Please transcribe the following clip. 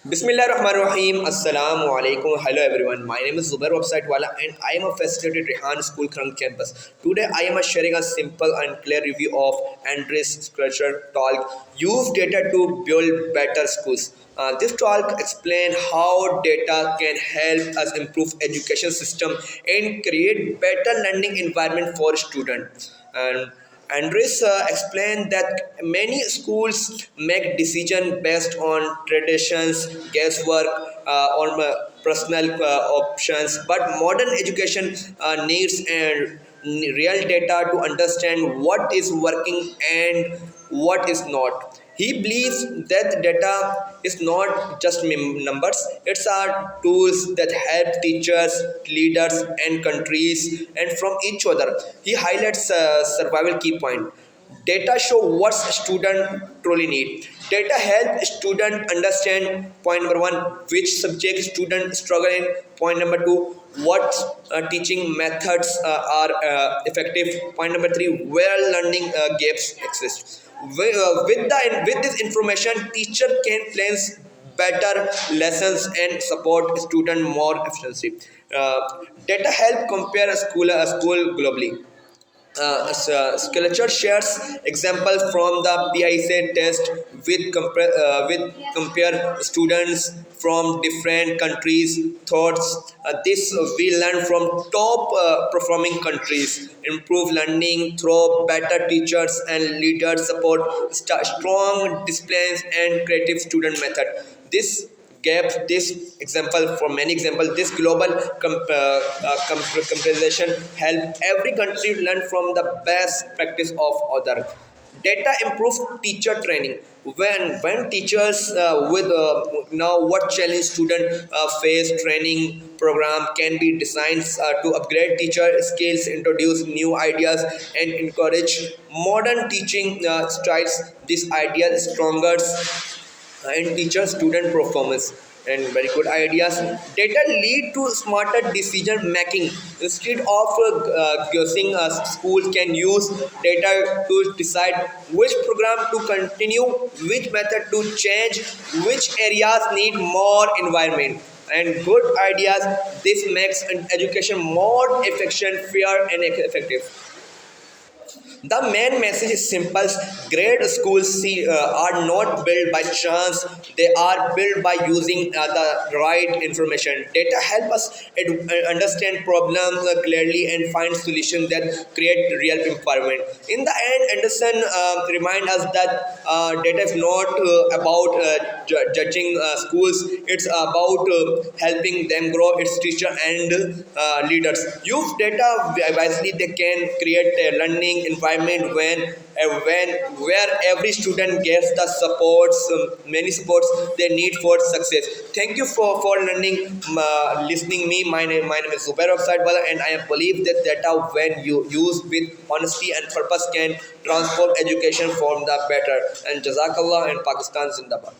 Bismillahirrahmanirrahim. Assalamu alaikum. Hello everyone. My name is Zubair Websitewala and I am a facilitator at Rehan School Kharang campus. Today I am sharing a simple and clear review of Andres Scratcher talk Use data to build better schools. This talk explains how data can help us improve education system and create better learning environment for students. And Andres explained that many schools make decisions based on traditions, guesswork, or personal options, but modern education needs real data to understand what is working and what is not. He believes that data is not just numbers, it's our tools that help teachers, leaders, and countries and from each other. He highlights survival key point. Data show what student truly need. Data help student understand point number one which subject student struggle in. Point number two what teaching methods are effective. Point number three where learning gaps exist. With this information, teacher can plan better lessons and support student more efficiently. Data help compare a school globally. Skeleture shares example from the PISA test with compare students from different countries. Thoughts this we learn from top performing countries. Improve learning through better teachers and leaders support strong disciplines and creative student method. This example for many examples this global comparison help every country learn from the best practice of other. Data improve teacher training. When teachers with now what challenge student face, training program can be designed to upgrade teacher skills, introduce new ideas, and encourage modern teaching styles. This idea is stronger and teacher student performance and very good ideas. Data lead to smarter decision making. Instead of guessing, schools can use data to decide which program to continue, which method to change, which areas need more environment and good ideas. This makes an education more efficient, fair, and effective. The main message is simple. Great schools are not built by chance. They are built by using the right information. Data help us understand problems clearly and find solutions that create real empowerment. In the end, Anderson remind us that data is not about judging schools. It's about helping them grow its teacher and leaders. Use data wisely. They can create a learning environment when where every student gets the supports, many supports they need for success. Thank you for learning, listening me. My name is Zubair of Sidewala, and I believe that data when you use with honesty and purpose can transform education for the better. And Jazakallah and Pakistan Zindabad.